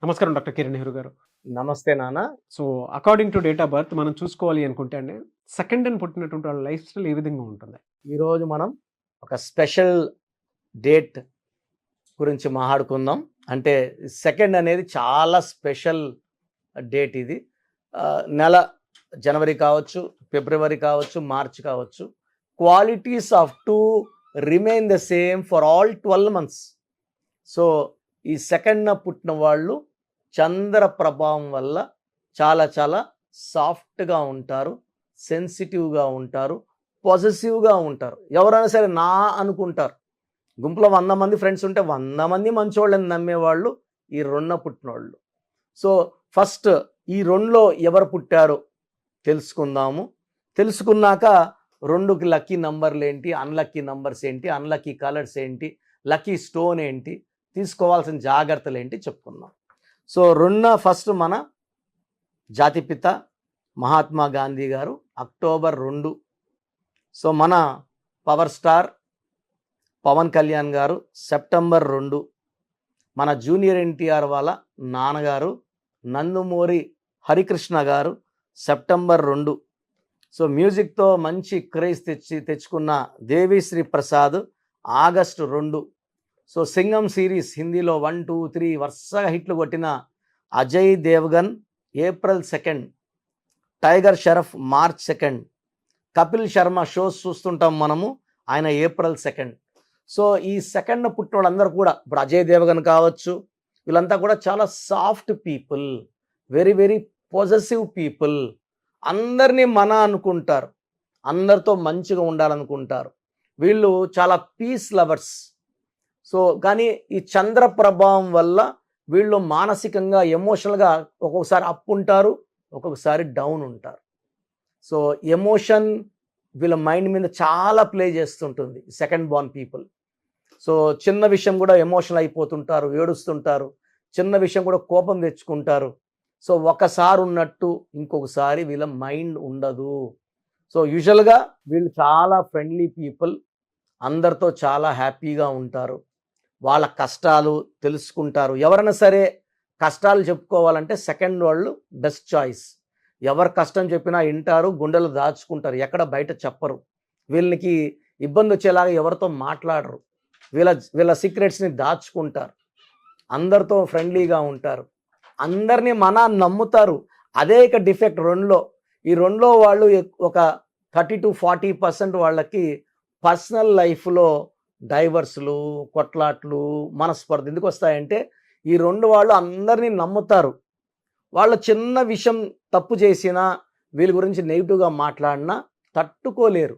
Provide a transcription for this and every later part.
నమస్కారం డాక్టర్ కిరణ్ నెహ్రూ గారు. నమస్తే నాన్న. So, according to date of birth మనం చూసుకోవాలి అనుకుంటే అండి, సెకండ్ పుట్టినటువంటి వాళ్ళ లైఫ్ స్టైల్ ఏ విధంగా ఉంటుంది? ఈరోజు మనం ఒక స్పెషల్ డేట్ గురించి మాట్లాడుకుందాం. అంటే సెకండ్ అనేది చాలా స్పెషల్ డేట్ ఇది. నెల జనవరి కావచ్చు, ఫిబ్రవరి కావచ్చు, మార్చ్ కావచ్చు. Qualities off to remain the same for all 12 months. So ఈ సెకండ్న పుట్టిన వాళ్ళు చంద్ర ప్రభావం వల్ల చాలా చాలా సాఫ్ట్గా ఉంటారు, సెన్సిటివ్గా ఉంటారు, పాజిటివ్గా ఉంటారు. ఎవరైనా సరే నా అనుకుంటారు. గుంపులో 100 మంది ఫ్రెండ్స్ ఉంటే 100 మంది మంచోళ్ళని నమ్మేవాళ్ళు ఈ రెండున పుట్టినోళ్ళు. సో ఫస్ట్ ఈ రెండులో ఎవరు పుట్టారో తెలుసుకుందాము. తెలుసుకున్నాక రెండుకి లక్కీ నంబర్లు ఏంటి, అన్లక్కీ నంబర్స్ ఏంటి, అన్లక్కీ కలర్స్ ఏంటి, లక్కీ స్టోన్ ఏంటి, తీసుకోవాల్సిన జాగ్రత్తలు ఏంటి చెప్పుకుందాం. సో రెండున ఫస్ట్ మన జాతిపిత మహాత్మా గాంధీ గారు అక్టోబర్ 2. సో మన పవర్ స్టార్ పవన్ కళ్యాణ్ గారు సెప్టెంబర్ 2. మన జూనియర్ ఎన్టీఆర్ వాళ్ళ నాన్నగారు నందమూరి హరికృష్ణ గారు సెప్టెంబర్ 2. సో మ్యూజిక్తో మంచి క్రేజ్ తెచ్చుకున్న Devi Sri Prasad August 2. So Singam series హిందీలో 1, 2, 3 వరుసగా హిట్లు కొట్టిన Ajay Devgan April 2. Tiger Shroff March 2. Kapil Sharma shows చూస్తుంటాం మనము, ఆయన ఏప్రిల్ 2. సో ఈ సెకండ్ పుట్టిన వాళ్ళందరూ కూడా ఇప్పుడు అజయ్ దేవగన్ కావచ్చు, వీళ్ళంతా కూడా చాలా soft people, very very possessive people. అందరినీ మన అనుకుంటారు, అందరితో మంచిగా ఉండాలనుకుంటారు. వీళ్ళు చాలా పీస్ లవర్స్. సో కానీ ఈ చంద్ర ప్రభావం వల్ల వీళ్ళు మానసికంగా ఎమోషనల్గా ఒక్కొక్కసారి అప్ ఉంటారు, ఒక్కొక్కసారి డౌన్ ఉంటారు. సో ఎమోషన్ వీళ్ళ మైండ్ మీద చాలా ప్లే చేస్తుంటుంది సెకండ్ బార్న్ పీపుల్. సో చిన్న విషయం కూడా ఎమోషనల్ అయిపోతుంటారు, ఏడుస్తుంటారు, చిన్న విషయం కూడా కోపం తెచ్చుకుంటారు. సో ఒకసారి ఉన్నట్టు ఇంకొకసారి వీళ్ళ మైండ్ ఉండదు. సో యూజువల్గా వీళ్ళు చాలా ఫ్రెండ్లీ పీపుల్, అందరితో చాలా హ్యాపీగా ఉంటారు, వాళ్ళ కష్టాలు తెలుసుకుంటారు. ఎవరైనా సరే కష్టాలు చెప్పుకోవాలంటే సెకండ్ వాళ్ళు బెస్ట్ చాయిస్. ఎవరు కష్టం చెప్పినా వింటారు, గుండెలు దాచుకుంటారు, ఎక్కడ బయట చెప్పరు. వీళ్ళకి ఇబ్బంది వచ్చేలాగా ఎవరితో మాట్లాడరు, వీళ్ళ సీక్రెట్స్ని దాచుకుంటారు, అందరితో ఫ్రెండ్లీగా ఉంటారు, అందరినీ మన నమ్ముతారు. అదే ఇక డిఫెక్ట్ రెండులో. ఈ రెండులో వాళ్ళు ఒక 30 to 40% వాళ్ళకి పర్సనల్ లైఫ్లో డైవర్స్లు, కొట్లాట్లు, మనస్పర్ధ ఎందుకు వస్తాయంటే ఈ రెండు వాళ్ళు అందరినీ నమ్ముతారు. వాళ్ళ చిన్న విషయం తప్పు చేసినా, వీళ్ళ గురించి నెగిటివ్గా మాట్లాడినా తట్టుకోలేరు.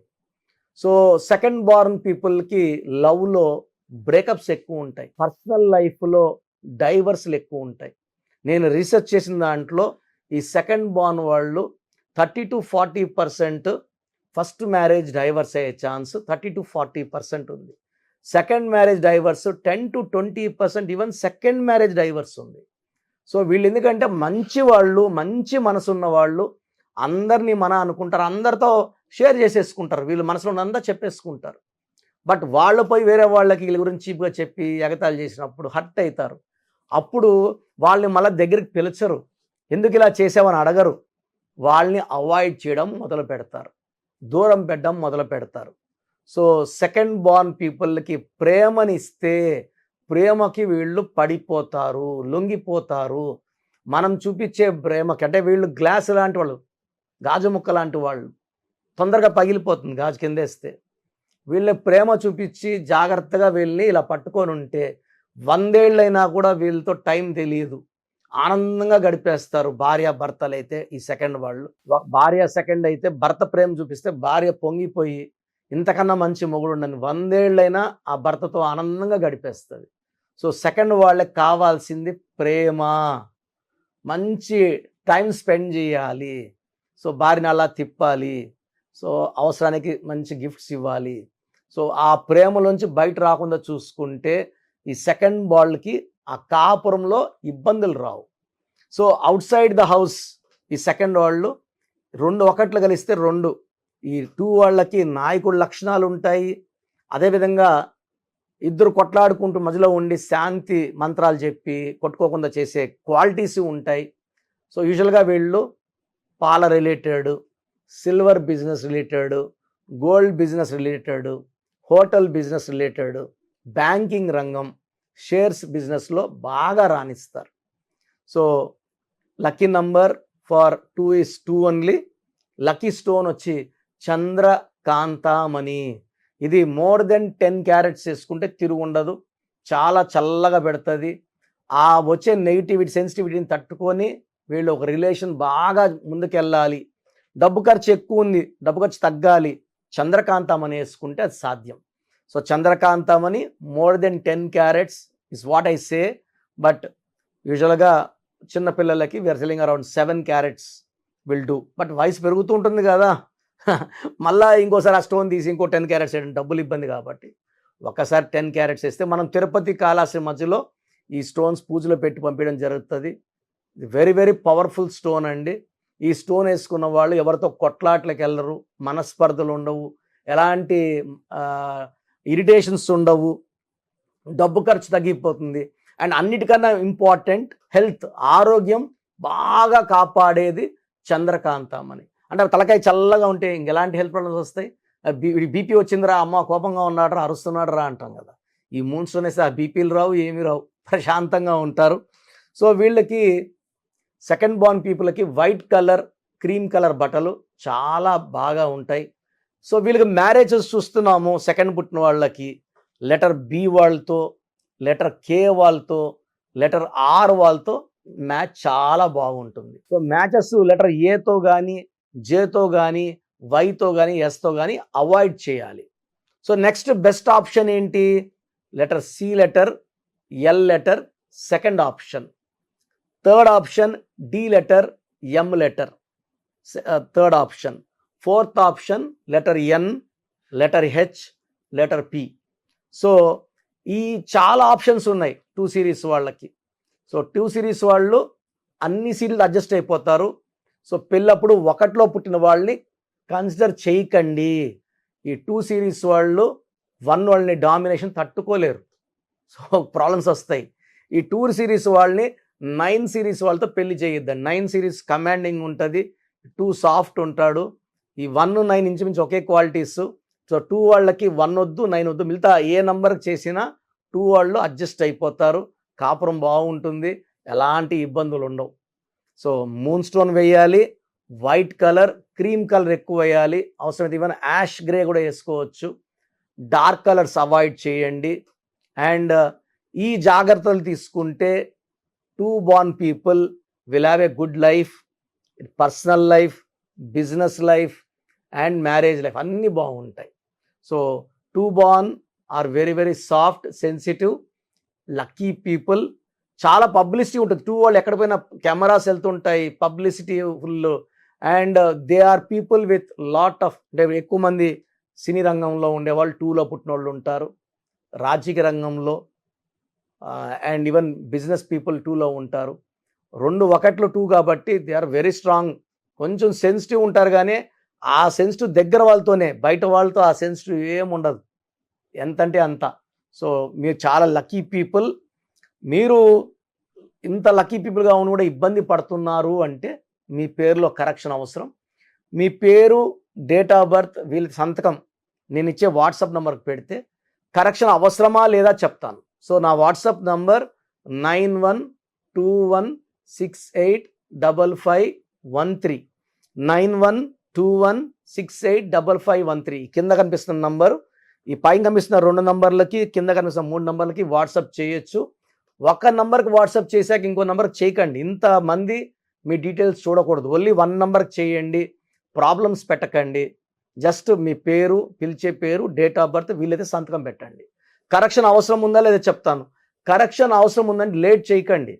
సో సెకండ్ బార్న్ పీపుల్కి లవ్లో బ్రేకప్స్ ఎక్కువ ఉంటాయి, పర్సనల్ లైఫ్లో డైవర్స్లు ఎక్కువ ఉంటాయి. నేను రీసెర్చ్ చేసిన దాంట్లో ఈ సెకండ్ బార్న్ వాళ్ళు 30 to 40% ఫస్ట్ మ్యారేజ్ డైవర్స్ అయ్యే ఛాన్స్ 30 to 40% ఉంది. Second marriage divorce 10 to 20%, even second marriage divorce ఉంది. సో వీళ్ళు ఎందుకంటే మంచి వాళ్ళు, మంచి మనసు ఉన్న వాళ్ళు, అందరినీ మన అనుకుంటారు, అందరితో షేర్ చేసేసుకుంటారు, వీళ్ళు మనసులో ఉన్నంతా చెప్పేసుకుంటారు. బట్ వాళ్ళు పోయి వేరే వాళ్ళకి వీళ్ళ గురించి చీప్గా చెప్పి ఎగతాళి చేసినప్పుడు హర్ట్ అవుతారు. అప్పుడు వాళ్ళని మళ్ళీ దగ్గరికి పిలిచరు, ఎందుకు ఇలా చేసావని అడగరు, వాళ్ళని అవాయిడ్ చేయడం మొదలు పెడతారు, దూరం పెట్టడం మొదలు పెడతారు. సో సెకండ్ బార్న్ పీపుల్కి ప్రేమనిస్తే ప్రేమకి వీళ్ళు పడిపోతారు, లొంగిపోతారు. మనం చూపించే ప్రేమకి అంటే వీళ్ళు గ్లాస్ లాంటి వాళ్ళు, గాజు ముక్క లాంటి వాళ్ళు, తొందరగా పగిలిపోతుంది గాజు కిందేస్తే. వీళ్ళ ప్రేమ చూపించి జాగ్రత్తగా వీళ్ళని ఇలా పట్టుకొని ఉంటే 100 ఏళ్ళైనా కూడా వీళ్ళతో టైం తెలియదు, ఆనందంగా గడిపేస్తారు. భార్య భర్తలు అయితే ఈ సెకండ్ వాళ్ళు, భార్య సెకండ్ అయితే భర్త ప్రేమ చూపిస్తే భార్య పొంగిపోయి ఇంతకన్నా మంచి మొగుడు ఉండని 100 ఏళ్ళైనా ఆ భర్తతో ఆనందంగా గడిపేస్తుంది. సో సెకండ్ వాళ్ళకి కావాల్సింది ప్రేమ, మంచి టైం స్పెండ్ చేయాలి. సో భార్యని అలా తిప్పాలి, సో అవసరానికి మంచి గిఫ్ట్స్ ఇవ్వాలి. సో ఆ ప్రేమలోంచి బయట రాకుండా చూసుకుంటే ఈ సెకండ్ బాల్కి ఆ కాపురంలో ఇబ్బందులు రావు. So outside the house ఈ సెకండ్ వాళ్ళు 2 ఒకట్లు కలిస్తే 2, ఈ 2 వాళ్ళకి నాయకుడి లక్షణాలు ఉంటాయి. అదేవిధంగా ఇద్దరు కొట్లాడుకుంటూ మధ్యలో ఉండి శాంతి మంత్రాలు చెప్పి కొట్టుకోకుండా చేసే క్వాలిటీస్ ఉంటాయి. సో యూజువల్గా వీళ్ళు పాల related, silver business related, gold business related, hotel business related, banking రంగం, షేర్స్ బిజినెస్లో బాగా రాణిస్తారు. So lucky number for 2 is 2 only. Lucky stone వచ్చి చంద్రకాంతామణి. ఇది మోర్ దెన్ 10 క్యారెట్స్ వేసుకుంటే తిరుగు ఉండదు, చాలా చల్లగా పెడుతుంది. ఆ వచ్చే నెగిటివిటీ సెన్సిటివిటీని తట్టుకొని వీళ్ళు ఒక రిలేషన్ బాగా ముందుకెళ్ళాలి, డబ్బు ఖర్చు ఎక్కువ ఉంది, డబ్బు ఖర్చు తగ్గాలి, చంద్రకాంతమని వేసుకుంటే అది సాధ్యం. సో చంద్రకాంతమని more than 10 carats is what I say. But యూజువల్గా చిన్నపిల్లలకి we are selling around 7 carats will do. But వయసు పెరుగుతూ ఉంటుంది కదా, మళ్ళీ ఇంకోసారి ఆ స్టోన్ తీసి ఇంకో 10 క్యారెట్స్ వేయడం డబ్బులు ఇబ్బంది కాబట్టి ఒకసారి 10 క్యారెట్స్ వేస్తే మనం తిరుపతి కాళహస్తి మధ్యలో ఈ స్టోన్స్ పూజలో పెట్టి పంపించడం జరుగుతుంది. వెరీ వెరీ పవర్ఫుల్ స్టోన్ అండి. ఈ స్టోన్ వేసుకున్న వాళ్ళు ఎవరితో కొట్లాట్లకు వెళ్ళరు, మనస్పర్ధలు ఉండవు, ఎలాంటి ఇరిటేషన్స్ ఉండవు, డబ్బు ఖర్చు తగ్గిపోతుంది. అండ్ అన్నిటికన్నా ఇంపార్టెంట్ హెల్త్, ఆరోగ్యం బాగా కాపాడేది చంద్రకాంతమని. అంటే తలకాయ చల్లగా ఉంటే ఇంకెలాంటి హెల్త్ ప్రాబ్లమ్స్ వస్తాయి? బీపీ వచ్చిందిరా, అమ్మ కోపంగా ఉన్నాడు రా, అరుస్తున్నాడు రా అంటాం కదా. ఈ మూన్ స్టోన్ వేస్తే ఆ బీపీలు రావు, ఏమీ రావు, ప్రశాంతంగా ఉంటారు. సో వీళ్ళకి సెకండ్ బార్న్ పీపుల్కి వైట్ కలర్, క్రీమ్ కలర్ బట్టలు చాలా బాగా ఉంటాయి. సో వీళ్ళకి మ్యారేజెస్ చూస్తున్నాము, సెకండ్ పుట్టిన వాళ్ళకి లెటర్ బి వాళ్ళతో, లెటర్ కే వాళ్ళతో, లెటర్ ఆర్ వాళ్ళతో మ్యాచ్ చాలా బాగుంటుంది. సో మ్యాచెస్ లెటర్ ఏతో కానీ, జేతో కానీ, వైతో కానీ, ఎస్తో కానీ అవాయిడ్ చేయాలి. సో నెక్స్ట్ బెస్ట్ ఆప్షన్ ఏంటి? Letter C letter, L letter second option. Third option D letter, M letter third option. Fourth option letter N, letter H, letter P. So ఈ చాలా options ఉన్నాయి 2 సిరీస్ వాళ్ళకి. So 2 series వాళ్ళు అన్ని serial adjust అయిపోతారు. So పెళ్ళప్పుడు ఒకటిలో పుట్టిన వాళ్ళని కన్సిడర్ చేయకండి. ఈ 2 సిరీస్ వాళ్ళు 1 వాళ్ళని డామినేషన్ తట్టుకోలేరు, సో ప్రాబ్లమ్స్ వస్తాయి. ఈ 2 సిరీస్ వాళ్ళని 9 సిరీస్ వాళ్ళతో పెళ్లి చేయొద్దండి. 9 సిరీస్ కమాండింగ్ ఉంటుంది, 2 సాఫ్ట్ ఉంటాడు. ఈ 1, 9 ఇంచుమించు ఒకే క్వాలిటీస్. సో 2 వాళ్ళకి 1 వద్దు, 9 వద్దు, మిగతా ఏ నెంబర్కి చేసినా 2 వాళ్ళు అడ్జస్ట్ అయిపోతారు, కాపురం బాగుంటుంది, ఎలాంటి ఇబ్బందులు ఉండవు. సో మూన్ స్టోన్ వేయాలి, వైట్ కలర్, క్రీమ్ కలర్ ఎక్కువ వేయాలి, అవసరమైతే ఈవెన్ యాష్ గ్రే కూడా వేసుకోవచ్చు. డార్క్ కలర్స్ అవాయిడ్ చేయండి. అండ్ ఈ జాగ్రత్తలు తీసుకుంటే 2 born people will have a good life, personal life, business life and marriage life అన్నీ బాగుంటాయి. So 2 born are very very soft, sensitive, lucky people. చాలా పబ్లిసిటీ ఉంటుంది 2 వాళ్ళు, ఎక్కడ పోయినా కెమెరాస్ వెళ్తుంటాయి, publicity full. And they are people with lot of, అంటే ఎక్కువ మంది సినీ రంగంలో ఉండేవాళ్ళు 2లో పుట్టిన వాళ్ళు ఉంటారు, రాజకీయ రంగంలో అండ్ ఈవెన్ బిజినెస్ పీపుల్ 2లో ఉంటారు. 2 ఒకటిలో 2 కాబట్టి దే ఆర్ వెరీ స్ట్రాంగ్. కొంచెం సెన్సిటివ్ ఉంటారు, కానీ ఆ సెన్సిటివ్ దగ్గర వాళ్ళతోనే, బయట వాళ్ళతో ఆ సెన్సిటివ్ ఏముండదు, ఎంతంటే అంత. సో మీరు చాలా లక్కీ పీపుల్. మీరు ఇంత లక్కీ పీపుల్గా ఉన్న కూడా ఇబ్బంది పడుతున్నారు అంటే మీ పేరులో కరెక్షన్ అవసరం. మీ పేరు, డేట్ ఆఫ్ బర్త్, వీళ్ళ సంతకం నేను ఇచ్చే వాట్సాప్ నెంబర్కి పెడితే కరెక్షన్ అవసరమా లేదా చెప్తాను. సో నా వాట్సాప్ నంబర్ 9121685513, 9121685513. కింద కనిపిస్తున్న నంబరు, ఈ పైన కనిపిస్తున్న 2 నంబర్లకి, కింద కనిపిస్తున్న 3 నంబర్లకి వాట్సాప్ చేయొచ్చు. ఒక నంబర్కి వాట్సాప్ చేశాక ఇంకో నెంబర్కి చేయకండి, ఇంతమంది మీ డీటెయిల్స్ చూడకూడదు. ఓన్లీ 1 నెంబర్కి చేయండి, ప్రాబ్లమ్స్ పెట్టకండి. జస్ట్ మీ పేరు, పిలిచే పేరు, డేట్ ఆఫ్ బర్త్, వీళ్ళైతే సంతకం పెట్టండి. కరెక్షన్ అవసరం ఉందా లేదా చెప్తాను. కరెక్షన్ అవసరం ఉందంటే లేట్ చేయకండి.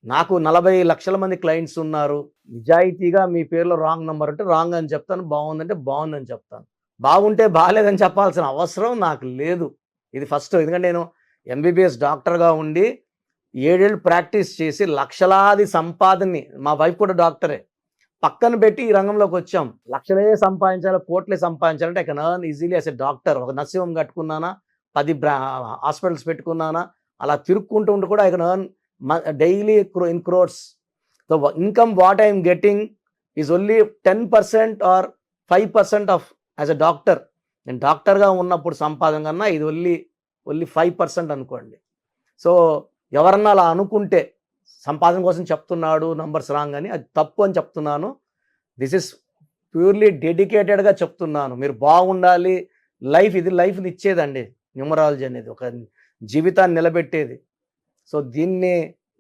నాకు 40 లక్షల మంది క్లయింట్స్ ఉన్నారు. నిజాయితీగా మీ పేరులో రాంగ్ నెంబర్ అంటే రాంగ్ అని చెప్తాను, బాగుందంటే బాగుందని చెప్తాను. బాగుంటే బాగాలేదని చెప్పాల్సిన అవసరం నాకు లేదు. ఇది ఫస్ట్. ఎందుకంటే నేను ఎంబీబీఎస్ డాక్టర్గా ఉండి 7 ఏళ్ళు ప్రాక్టీస్ చేసి లక్షలాది సంపాదనని, మా వైఫ్ కూడా డాక్టరే, పక్కన పెట్టి ఈ రంగంలోకి వచ్చాం. లక్షలే సంపాదించాలి, కోట్లే సంపాదించాలంటే I can earn easily as a doctor. ఒక నర్సింగ్ హోమ్ కట్టుకున్నానా, 10 హాస్పిటల్స్ పెట్టుకున్నానా, అలా తిరుక్కుంటూ ఉంటే కూడా I can earn daily in crores. The income what I'm getting is only 10% or 5% of as a doctor. నేను డాక్టర్గా ఉన్నప్పుడు సంపాదన కన్నా ఇది ఓన్లీ 5% అనుకోండి. సో ఎవరన్నా అలా అనుకుంటే సంపాదన కోసం చెప్తున్నాడు నంబర్స్ రాంగ్ అని, అది తప్పు అని చెప్తున్నాను. దిస్ ఇస్ ప్యూర్లీ డెడికేటెడ్గా చెప్తున్నాను. మీరు బాగుండాలి. ఇది లైఫ్ని ఇచ్చేదండి న్యూమరాలజీ అనేది, ఒక జీవితాన్ని నిలబెట్టేది. సో దీన్ని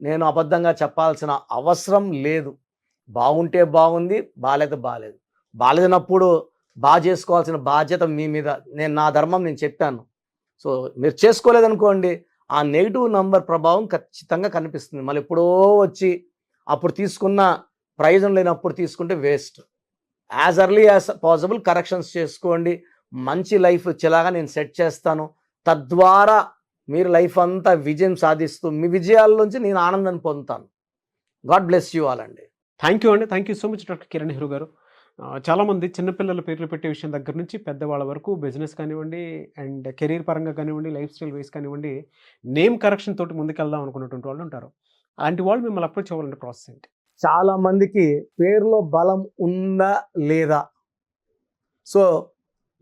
నేను అబద్ధంగా చెప్పాల్సిన అవసరం లేదు. బాగుంటే బాగుంది, బాలేదు. బాలేనప్పుడు బాగా చేసుకోవాల్సిన బాధ్యత మీ మీద. నా ధర్మం నేను చెప్పాను. సో మీరు చేసుకోలేదనుకోండి, ఆ నెగిటివ్ నంబర్ ప్రభావం ఖచ్చితంగా కనిపిస్తుంది. మళ్ళీ ఎప్పుడో వచ్చి అప్పుడు తీసుకున్న ప్రయోజనం లేనప్పుడు తీసుకుంటే waste. As early as possible corrections చేసుకోండి. మంచి లైఫ్ వచ్చేలాగా నేను సెట్ చేస్తాను. తద్వారా మీరు లైఫ్ అంతా విజయం సాధిస్తూ మీ విజయాల నుంచి నేను ఆనందాన్ని పొందుతాను. గాడ్ బ్లెస్ యూ ఆల్ అండి. Thank you so much doctor Kiran Nehru గారు. చాలామంది చిన్నపిల్లల పేర్లు పెట్టే విషయం దగ్గర నుంచి పెద్దవాళ్ళ వరకు బిజినెస్ కానివ్వండి, అండ్ కెరీర్ పరంగా కానివ్వండి, లైఫ్ స్టైల్ వైస్ కానివ్వండి, నేమ్ కరెక్షన్ తోటి ముందుకెళ్దాం అనుకున్నటువంటి వాళ్ళు ఉంటారు. అలాంటి వాళ్ళు మిమ్మల్ని అప్రోచ్ అవ్వాలంటే ప్రాసెస్ ఏంటి? చాలా మందికి పేరులో బలం ఉందా లేదా. సో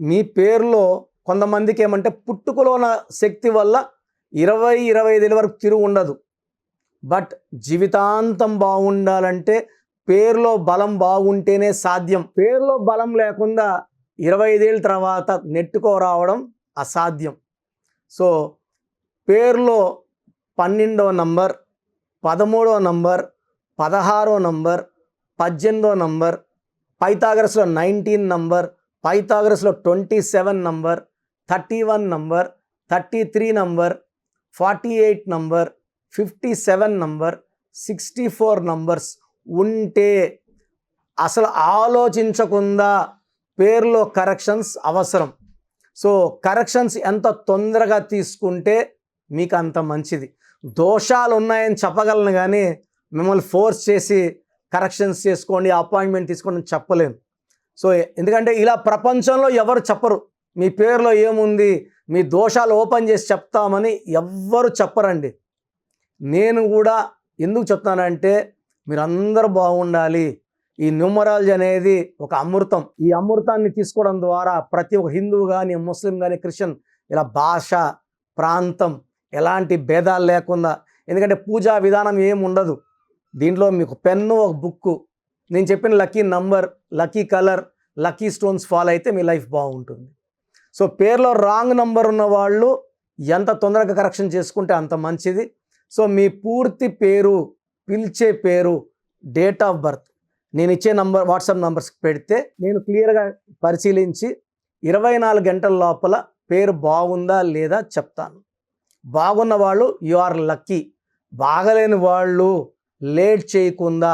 మీ పేరులో కొంతమందికి ఏమంటే పుట్టుకలో ఉన్న శక్తి వల్ల 20-25 ఏళ్ళ వరకు తిరుగు ఉండదు. బట్ జీవితాంతం బాగుండాలంటే పేరులో బలం బాగుంటేనే సాధ్యం. పేరులో బలం లేకుండా 25 ఏళ్ళ తర్వాత నెట్టుకోరావడం అసాధ్యం. సో పేరులో 12వ నంబర్, 13వ నంబర్, 16వ నంబర్, 18వ నంబర్, పైథాగరస్లో 19 నంబర్, పైథాగరస్లో 27 number, 31 number, 33 number, 48 number, 57 number, 64 numbers ఉంటే అసలు ఆలోచించకుండా పేరులో కరెక్షన్స్ అవసరం. సో కరెక్షన్స్ ఎంత తొందరగా తీసుకుంటే మీకు అంత మంచిది. దోషాలు ఉన్నాయని చెప్పగలను కానీ మిమ్మల్ని ఫోర్స్ చేసి కరెక్షన్స్ చేసుకోండి, అపాయింట్మెంట్ తీసుకోండి అని చెప్పలేను. సో ఎందుకంటే ఇలా ప్రపంచంలో ఎవరు చెప్పరు. మీ పేరులో ఏముంది, మీ దోషాలు ఓపెన్ చేసి చెప్తామని ఎవ్వరు చెప్పరండి. నేను కూడా ఎందుకు చెప్తానంటే మీరందరూ బాగుండాలి. ఈ న్యూమరాలజీ అనేది ఒక అమృతం. ఈ అమృతాన్ని తీసుకోవడం ద్వారా ప్రతి ఒక్క హిందువు కానీ, ముస్లిం కానీ, క్రిస్టియన్ ఇలా భాష, ప్రాంతం ఎలాంటి భేదాలు లేకుండా, ఎందుకంటే పూజా విధానం ఏమి ఉండదు దీంట్లో. మీకు పెన్ను, ఒక బుక్కు, నేను చెప్పిన lucky number, lucky colour, lucky stones follow అయితే మీ లైఫ్ బాగుంటుంది. సో పేరులో రాంగ్ నంబర్ ఉన్న వాళ్ళు ఎంత తొందరగా కరెక్షన్ చేసుకుంటే అంత మంచిది. సో మీ పూర్తి పేరు, పిలిచే పేరు, డేట్ ఆఫ్ బర్త్ నేను ఇచ్చే నంబర్, వాట్సాప్ నంబర్స్ పెడితే నేను క్లియర్గా పరిశీలించి 24 గంటల లోపల పేరు బాగుందా లేదా చెప్తాను. బాగున్న వాళ్ళు యు ఆర్ లక్కీ. బాగలేని వాళ్ళు లేట్ చేయకుండా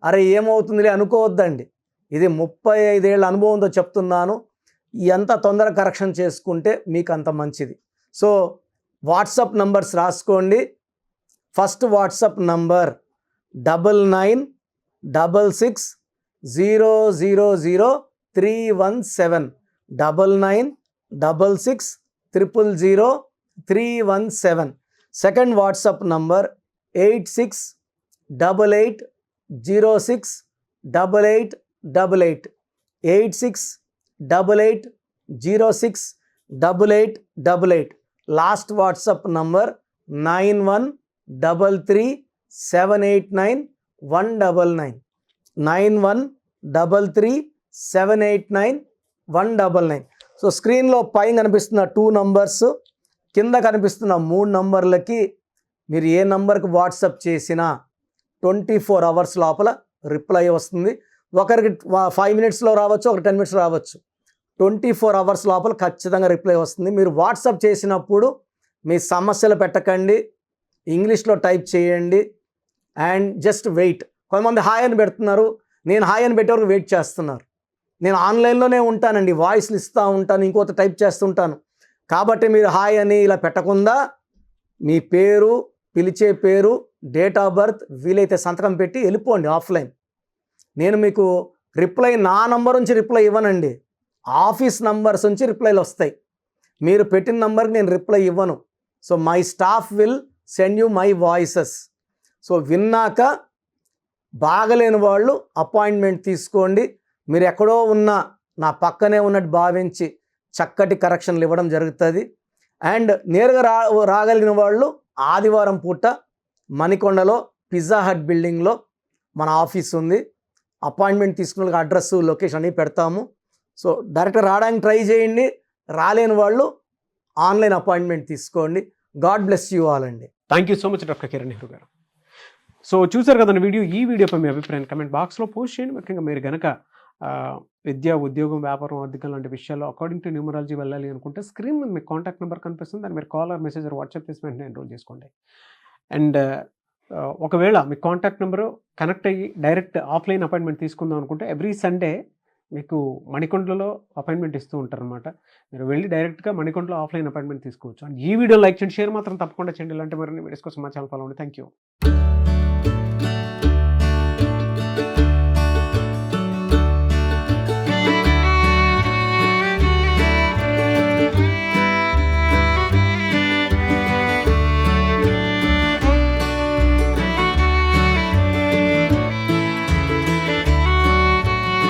అరే ఏమవుతుందిలే అనుకోవద్దండి. ఇది 35 ఏళ్ళ అనుభవంతో చెప్తున్నాను. ఎంత తొందరగా కరెక్షన్ చేసుకుంటే మీకు అంత మంచిది. సో వాట్సాప్ నంబర్స్ రాసుకోండి. First WhatsApp number 9966000317, 9966000317. Second WhatsApp number 8688068888, 8688068888. Last WhatsApp number 9133789199, 9133789199. So స్క్రీన్లో పైన కనిపిస్తున్న 2 నంబర్స్, కింద కనిపిస్తున్న 3 నంబర్లకి మీరు ఏ నంబర్కి వాట్సాప్ చేసినా 24 అవర్స్ లోపల రిప్లై వస్తుంది. ఒకరికి 5 మినిట్స్లో రావచ్చు, ఒకరికి 10 మినిట్స్లో రావచ్చు. 24 అవర్స్ లోపల ఖచ్చితంగా రిప్లై వస్తుంది. మీరు వాట్సాప్ చేసినప్పుడు మీ సమస్యలు పెట్టకండి, ఇంగ్లీష్లో టైప్ చేయండి అండ్ జస్ట్ వెయిట్. కొంతమంది హాయ్ అని పెడుతున్నారు, నేను హాయ్ అని పెట్టే వరకు వెయిట్ చేస్తున్నారు. నేను ఆన్లైన్లోనే ఉంటానండి, వాయిస్లు ఇస్తూ ఉంటాను, ఇంకొక టైప్ చేస్తుంటాను. కాబట్టి మీరు హాయ్ అని ఇలా పెట్టకుండా మీ పేరు, పిలిచే పేరు, డేట్ ఆఫ్ బర్త్, వీలైతే సంతకం పెట్టి వెళ్ళిపోండి ఆఫ్లైన్. నేను మీకు రిప్లై నా నంబర్ నుంచి రిప్లై ఇవ్వనండి, ఆఫీస్ నంబర్స్ నుంచి రిప్లైలు వస్తాయి. మీరు పెట్టిన నంబర్కి నేను రిప్లై ఇవ్వను. So my staff will send you my voices. So విన్నాక బాగలేని వాళ్ళు అపాయింట్మెంట్ తీసుకోండి. మీరు ఎక్కడో ఉన్న నా పక్కనే ఉన్నట్టు భావించి చక్కటి కరెక్షన్లు ఇవ్వడం జరుగుతుంది. అండ్ నేరుగా రాగలిగిన వాళ్ళు ఆదివారం పూట మణికొండలో పిజ్జా హట్ బిల్డింగ్లో మన ఆఫీస్ ఉంది. అపాయింట్మెంట్ తీసుకున్న అడ్రస్, లొకేషన్ అన్నీ పెడతాము. సో డైరెక్ట్ రావడానికి ట్రై చేయండి. రాలేని వాళ్ళు ఆన్లైన్ అపాయింట్మెంట్ తీసుకోండి. గాడ్ బ్లెస్ యూ ఆల్ అండి. Thank you so much doctor Kiran Nehru గారు. సో చూసారు కదండి వీడియో. ఈ వీడియోపై మీ అభిప్రాయం కమెంట్ బాక్స్లో పోస్ట్ చేయండి. ముఖ్యంగా మీరు కనుక విద్య, ఉద్యోగం, వ్యాపారం, ఆర్థికం లాంటి విషయాల్లో అకార్డింగ్ టు న్యూమరాలజీ వెళ్ళాలి అనుకుంటే స్క్రీన్ మీద మీకు కాంటాక్ట్ నెంబర్ కనిపిస్తుంది. దాన్ని మీరు call or message or WhatsApp చేసి వెంటనే ఎన్రోల్ చేసుకోండి. అండ్ ఒకవేళ మీ కాంటాక్ట్ నెంబరు కనెక్ట్ అయ్యి డైరెక్ట్ ఆఫ్లైన్ అపాయింట్మెంట్ తీసుకుందాం అనుకుంటే ఎవ్రీ సండే మీకు మణికొండలో అపాయింట్మెంట్ ఇస్తూ ఉంటారనమాట. మీరు వెళ్ళి డైరెక్ట్గా మణికొండలో ఆఫ్లైన్ అపాయింట్మెంట్ తీసుకోవచ్చు. అండ్ ఈ వీడియో లైక్ చేయండి, షేర్ మాత్రం తప్పకుండా చేయండి. ఇలాంటి మరిన్ని వీడియోస్ కోసం మా ఛానల్ ఫాలో అవ్వండి. Thank you.